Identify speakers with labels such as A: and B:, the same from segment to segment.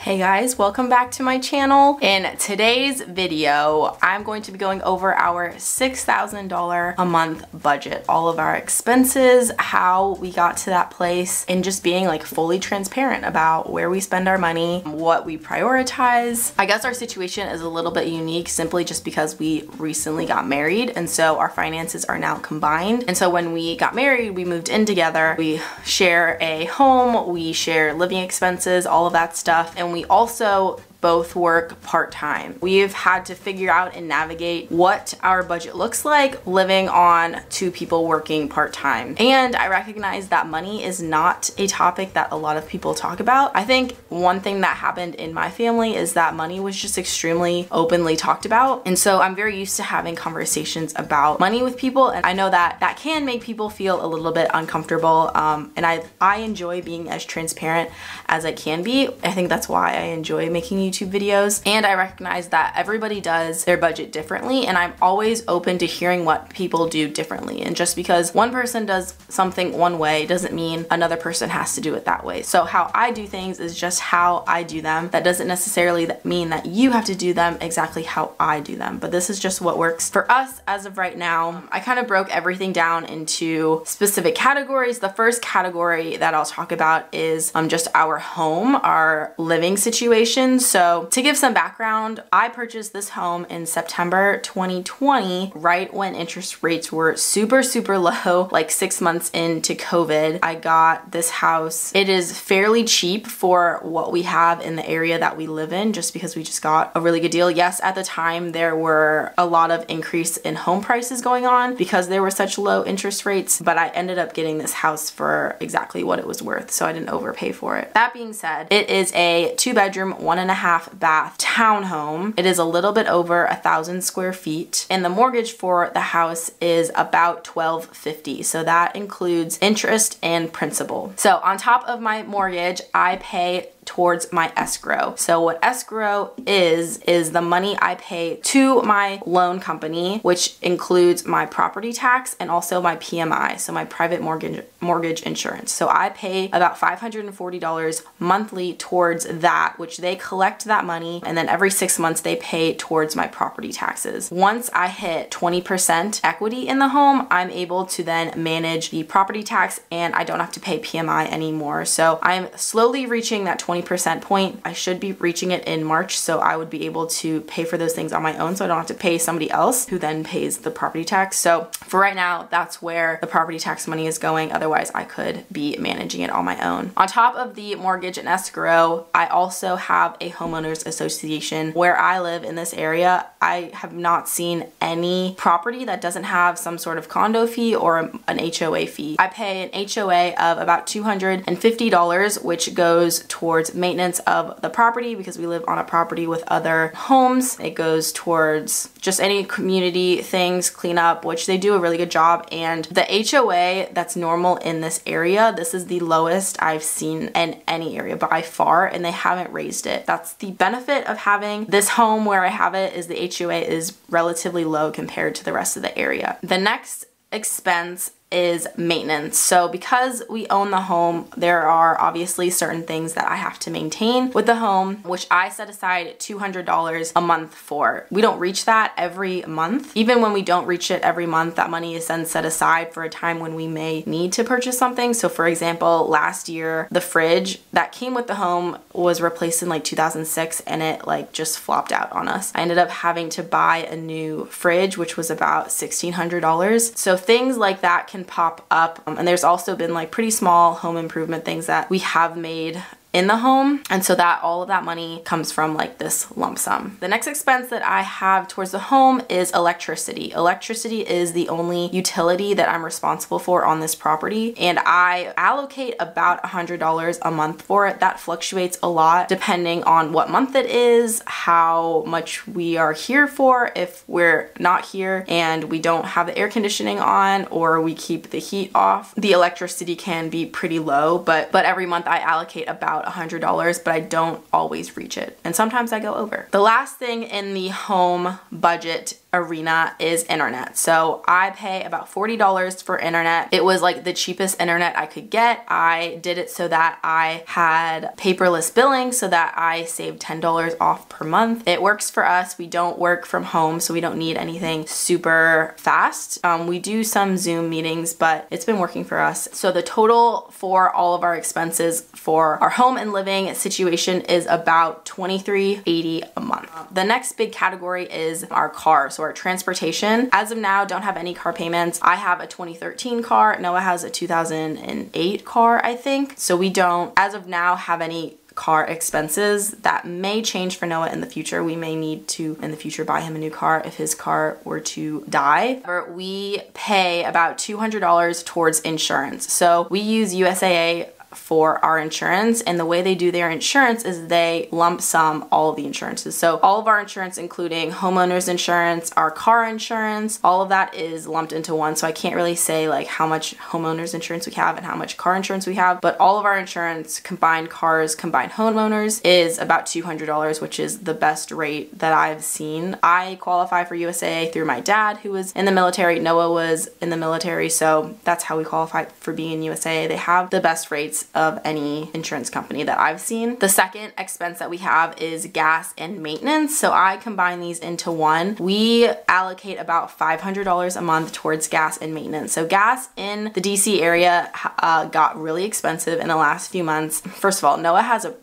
A: Hey guys, welcome back to my channel. In today's video, I'm going to be going over our $6,000 a month budget, all of our expenses, how we got to that place, and just being like fully transparent about where we spend our money, what we prioritize. I guess our situation is a little bit unique simply just because we recently got married, and so our finances are now combined. And so when we got married, we moved in together. We share a home, we share living expenses, all of that stuff, and we also both work part-time. We've had to figure out and navigate what our budget looks like living on two people working part-time. And I recognize that money is not a topic that a lot of people talk about. I think one thing that happened in my family is that money was just extremely openly talked about. And so I'm very used to having conversations about money with people. And I know that that can make people feel a little bit uncomfortable. And I enjoy being as transparent as I can be. I think that's why I enjoy making YouTube videos, and I recognize that everybody does their budget differently, and I'm always open to hearing what people do differently. And just because one person does something one way doesn't mean another person has to do it that way. So how I do things is just how I do them. That doesn't necessarily mean that you have to do them exactly how I do them, but this is just what works for us as of right now. I kind of broke everything down into specific categories. The first category that I'll talk about is just our home, our living situation. So to give some background, I purchased this home in September 2020, right when interest rates were super low, like 6 months into COVID. I got this house. It is fairly cheap for what we have in the area that we live in, just because we just got a really good deal. Yes, at the time there were a lot of increase in home prices going on because there were such low interest rates, but I ended up getting this house for exactly what it was worth, so I didn't overpay for it. That being said, it is a 2-bedroom, 1.5 bath townhome. It is a little bit over 1,000 square feet, and the mortgage for the house is about $1,250. So that includes interest and principal. So on top of my mortgage, I pay towards my escrow. So what escrow is the money I pay to my loan company, which includes my property tax and also my PMI, so my private mortgage insurance. So I pay about $540 monthly towards that, which they collect that money, and then every 6 months they pay towards my property taxes. Once I hit 20% equity in the home, I'm able to then manage the property tax and I don't have to pay PMI anymore. So I'm slowly reaching that 20% point. I should be reaching it in March, so I would be able to pay for those things on my own, so I don't have to pay somebody else who then pays the property tax. So for right now, that's where the property tax money is going. Otherwise, I could be managing it on my own. On top of the mortgage and escrow, I also have a homeowners association. Where I live in this area, I have not seen any property that doesn't have some sort of condo fee or an HOA fee. I pay an HOA of about $250, which goes towards maintenance of the property because we live on a property with other homes. It goes towards just any community things, cleanup, which they do a really good job. And the HOA that's normal in this area, this is the lowest I've seen in any area by far, and they haven't raised it. That's the benefit of having this home where I have it, is the HOA is relatively low compared to the rest of the area. The next expense is maintenance. So because we own the home, there are obviously certain things that I have to maintain with the home, which I set aside $200 a month for. We don't reach that every month. Even when we don't reach it every month, that money is then set aside for a time when we may need to purchase something. So for example, last year, the fridge that came with the home was replaced in like 2006, and it like just flopped out on us. I ended up having to buy a new fridge, which was about $1,600. So things like that can pop up, and there's also been like pretty small home improvement things that we have made in the home, and so that all of that money comes from like this lump sum. The next expense that I have towards the home is electricity. Electricity is the only utility that I'm responsible for on this property, and I allocate about $100 a month for it. That fluctuates a lot depending on what month it is, how much we are here for. If we're not here and we don't have the air conditioning on or we keep the heat off, the electricity can be pretty low, but every month I allocate about $100, but I don't always reach it, and sometimes I go over. The last thing in the home budget arena is internet. So I pay about $40 for internet. It was like the cheapest internet I could get. I did it so that I had paperless billing so that I saved $10 off per month. It works for us. We don't work from home, so we don't need anything super fast. We do some Zoom meetings, but it's been working for us. So the total for all of our expenses for our home and living situation is about $23.80 a month. The next big category is our car, so our transportation. As of now, don't have any car payments. I have a 2013 car. Noah has a 2008 car, I think. So we don't, as of now, have any car expenses. That may change for Noah in the future. We may need to in the future buy him a new car if his car were to die. We pay about $200 towards insurance. So we use USAA for our insurance, and the way they do their insurance is they lump sum all of the insurances. So all of our insurance, including homeowners insurance, our car insurance, all of that is lumped into one. So I can't really say like how much homeowners insurance we have and how much car insurance we have, but all of our insurance, combined cars, combined homeowners, is about $200, which is the best rate that I've seen. I qualify for USAA through my dad, who was in the military. Noah was in the military, so that's how we qualify for being in USAA. They have the best rates of any insurance company that I've seen. The second expense that we have is gas and maintenance. So I combine these into one. We allocate about $500 a month towards gas and maintenance. So gas in the DC area got really expensive in the last few months. First of all, Noah has a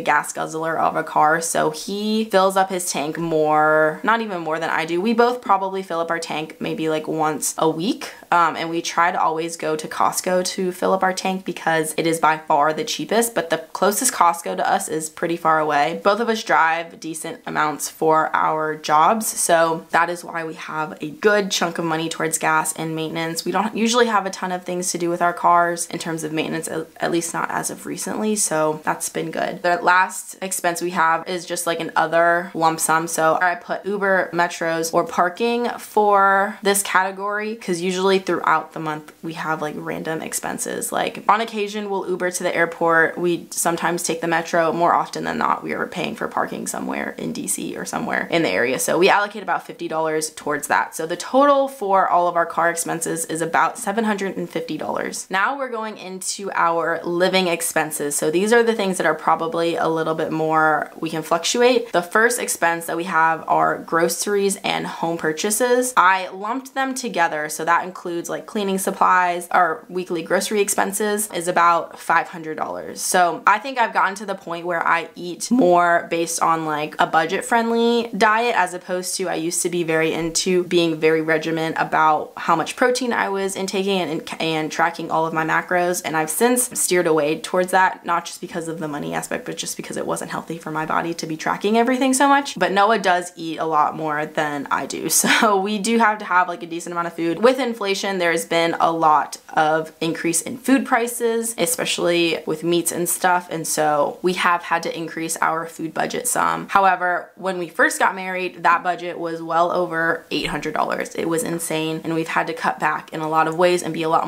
A: gas guzzler of a car, so he fills up his tank more, not even more than I do. We both probably fill up our tank maybe like once a week, and we try to always go to Costco to fill up our tank because it is by far the cheapest, but the closest Costco to us is pretty far away. Both of us drive decent amounts for our jobs, so that is why we have a good chunk of money towards gas and maintenance. We don't usually have a ton of things to do with our cars in terms of maintenance, at least not as of recently, so that's been good. The last expense we have is just like an other lump sum. So I put Uber, metros, or parking for this category because usually throughout the month we have like random expenses. Like on occasion we'll Uber to the airport. We sometimes take the metro. More often than not, we are paying for parking somewhere in DC or somewhere in the area. So we allocate about $50 towards that. So the total for all of our car expenses is about $750. Now we're going into our living expenses. So these are the things that are probably a little bit more, we can fluctuate. The first expense that we have are groceries and home purchases. I lumped them together, so that includes like cleaning supplies. Our weekly grocery expenses is about $500. So I think I've gotten to the point where I eat more based on like a budget-friendly diet, as opposed to I used to be very into being very regiment about how much protein I was intaking and tracking all of my macros, and I've since steered away towards that, not just because of the money aspect, but just because it wasn't healthy for my body to be tracking everything so much. But Noah does eat a lot more than I do, so we do have to have like a decent amount of food. With inflation, there's been a lot of increase in food prices, especially with meats and stuff, and so we have had to increase our food budget some. However, when we first got married, that budget was well over $800. It was insane, and we've had to cut back in a lot of ways and be a lot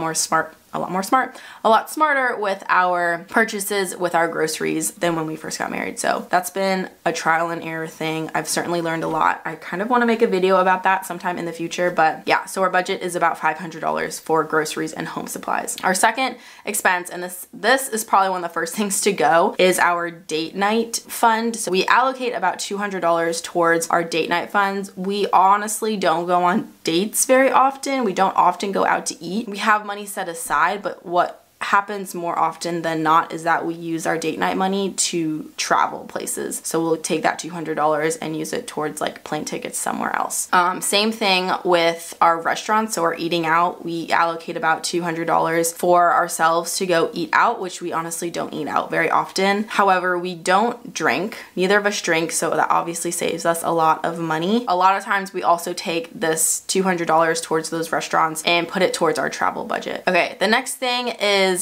A: smarter with our purchases, with our groceries than when we first got married. So that's been a trial and error thing. I've certainly learned a lot. I kind of want to make a video about that sometime in the future, but yeah, so our budget is about $500 for groceries and home supplies. Our second expense, and this is probably one of the first things to go, is our date night fund. So we allocate about $200 towards our date night funds. We honestly don't go on dates very often. We don't often go out to eat. We have money set aside, but what happens more often than not is that we use our date night money to travel places. So we'll take that $200 and use it towards like plane tickets somewhere else. Same thing with our restaurants. So our eating out, we allocate about $200 for ourselves to go eat out, which we honestly don't eat out very often. However, we don't drink. Neither of us drink, so that obviously saves us a lot of money. A lot of times we also take this $200 towards those restaurants and put it towards our travel budget. Okay, the next thing is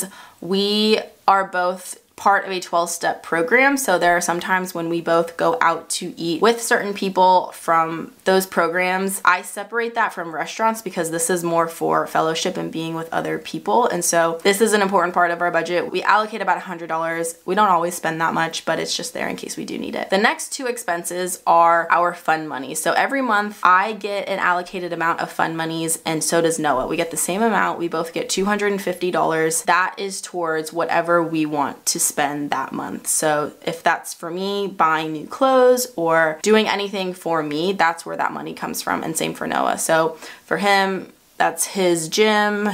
A: we are both part of a 12-step program. So there are some times when we both go out to eat with certain people from those programs. I separate that from restaurants because this is more for fellowship and being with other people. And so this is an important part of our budget. We allocate about $100. We don't always spend that much, but it's just there in case we do need it. The next two expenses are our fund money. So every month I get an allocated amount of fund monies, and so does Noah. We get the same amount. We both get $250. That is towards whatever we want to spend that month. So if that's for me buying new clothes or doing anything for me, that's where that money comes from, and same for Noah. So for him, that's his gym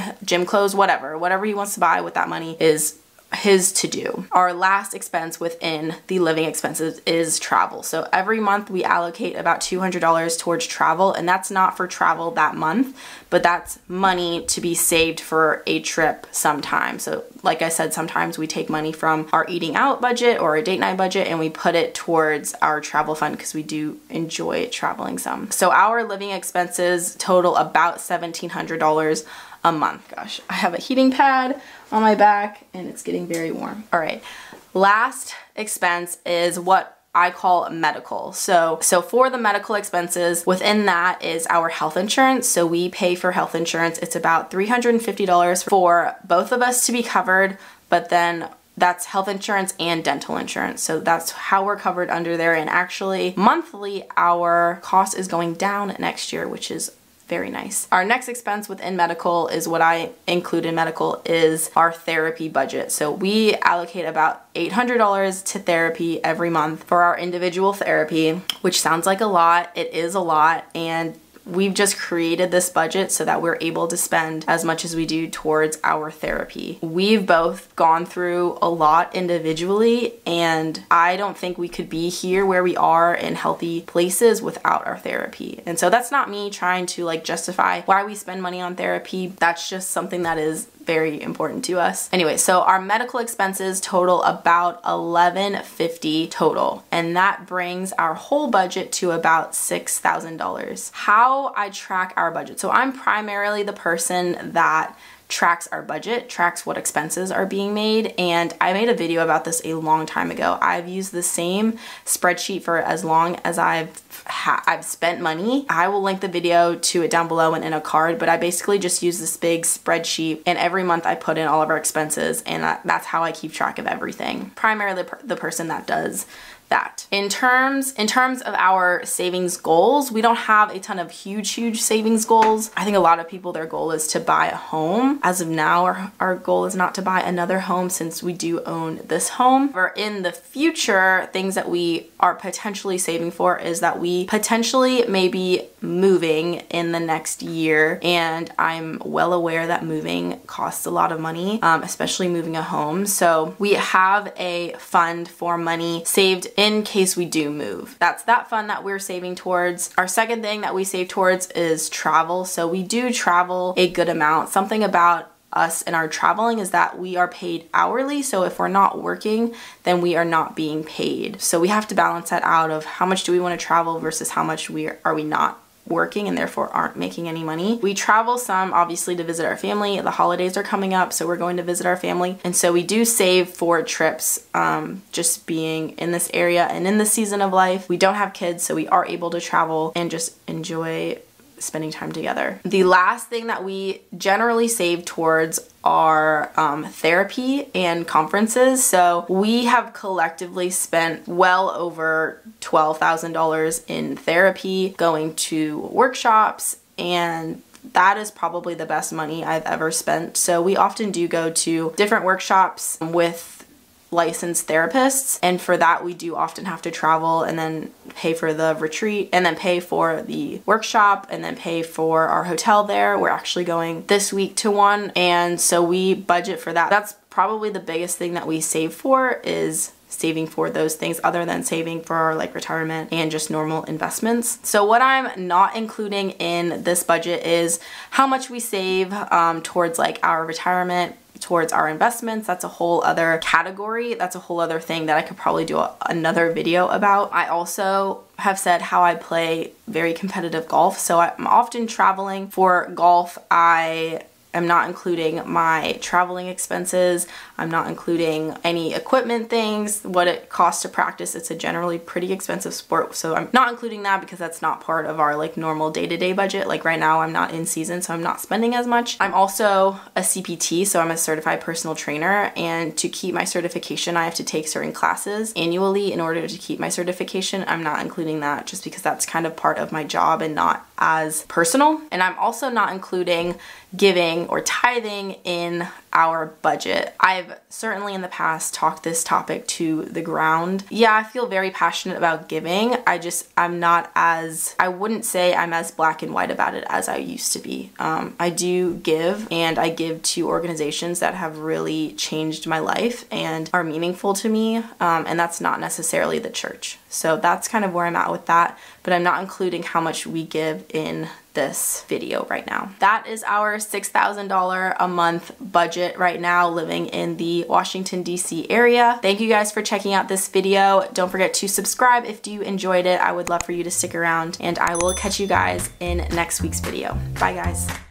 A: clothes, whatever he wants to buy with that money is his to do. Our last expense within the living expenses is travel. So every month we allocate about $200 towards travel, and that's not for travel that month, but that's money to be saved for a trip sometime. So like I said, sometimes we take money from our eating out budget or a date night budget and we put it towards our travel fund because we do enjoy traveling some. So our living expenses total about $1,700 a month. Gosh, I have a heating pad on my back and it's getting very warm. All right, last expense is what I call medical. So for the medical expenses, within that is our health insurance. So we pay for health insurance. It's about $350 for both of us to be covered, but then that's health insurance and dental insurance. So that's how we're covered under there. And actually monthly, our cost is going down next year, which is very nice. Our next expense within medical is what I include in medical is our therapy budget. So we allocate about $800 to therapy every month for our individual therapy, which sounds like a lot. It is a lot, and we've just created this budget so that we're able to spend as much as we do towards our therapy. We've both gone through a lot individually, and I don't think we could be here where we are in healthy places without our therapy. And so that's not me trying to like justify why we spend money on therapy. That's just something that is very important to us. Anyway, so our medical expenses total about $1,150 total, and that brings our whole budget to about $6,000. How I track our budget. So I'm primarily the person that tracks our budget, tracks what expenses are being made, and I made a video about this a long time ago. I've used the same spreadsheet for as long as I've spent money. I will link the video to it down below and in a card, but I basically just use this big spreadsheet, and every month I put in all of our expenses, and that's how I keep track of everything. Primarily the person that does that. In terms of our savings goals, we don't have a ton of huge savings goals. I think a lot of people, their goal is to buy a home. As of now, our goal is not to buy another home since we do own this home. Or in the future, things that we are potentially saving for is that we potentially may be moving in the next year, and I'm well aware that moving costs a lot of money, especially moving a home. So we have a fund for money saved in case we do move. That's that fund that we're saving towards. Our second thing that we save towards is travel. So we do travel a good amount. Something about us and our traveling is that we are paid hourly. So if we're not working, then we are not being paid. So we have to balance that out of how much do we want to travel versus how much are we not working and therefore aren't making any money. We travel some obviously to visit our family. The holidays are coming up, so we're going to visit our family, and so we do save for trips. Just being in this area and in this season of life, we don't have kids, so we are able to travel and just enjoy spending time together. The last thing that we generally save towards are therapy and conferences. So we have collectively spent well over $12,000 in therapy, going to workshops, and that is probably the best money I've ever spent. So we often do go to different workshops with licensed therapists, and for that we do often have to travel and then pay for the retreat and then pay for the workshop and then pay for our hotel there. We're actually going this week to one, and so we budget for that. That's probably the biggest thing that we save for, is saving for those things other than saving for our like retirement and just normal investments. So what I'm not including in this budget is how much we save towards like our retirement, towards our investments. That's a whole other category. That's a whole other thing that I could probably do another video about. I also have said how I play very competitive golf. So I'm often traveling for golf. I I'm not including my traveling expenses. I'm not including any equipment things, what it costs to practice. It's a generally pretty expensive sport, so I'm not including that because that's not part of our like normal day-to-day budget. Like right now I'm not in season, so I'm not spending as much. I'm also a CPT, so I'm a certified personal trainer, and to keep my certification I have to take certain classes annually in order to keep my certification. I'm not including that just because that's kind of part of my job and not as personal. And I'm also not including giving or tithing in our budget. I've certainly in the past talked this topic to the ground. Yeah, I feel very passionate about giving. I'm not as, I wouldn't say I'm as black and white about it as I used to be. I do give, and I give to organizations that have really changed my life and are meaningful to me, and that's not necessarily the church. So that's kind of where I'm at with that, but I'm not including how much we give in this video right now. That is our $6,000 a month budget right now living in the Washington, D.C. area. Thank you guys for checking out this video. Don't forget to subscribe if you enjoyed it. I would love for you to stick around, and I will catch you guys in next week's video. Bye guys.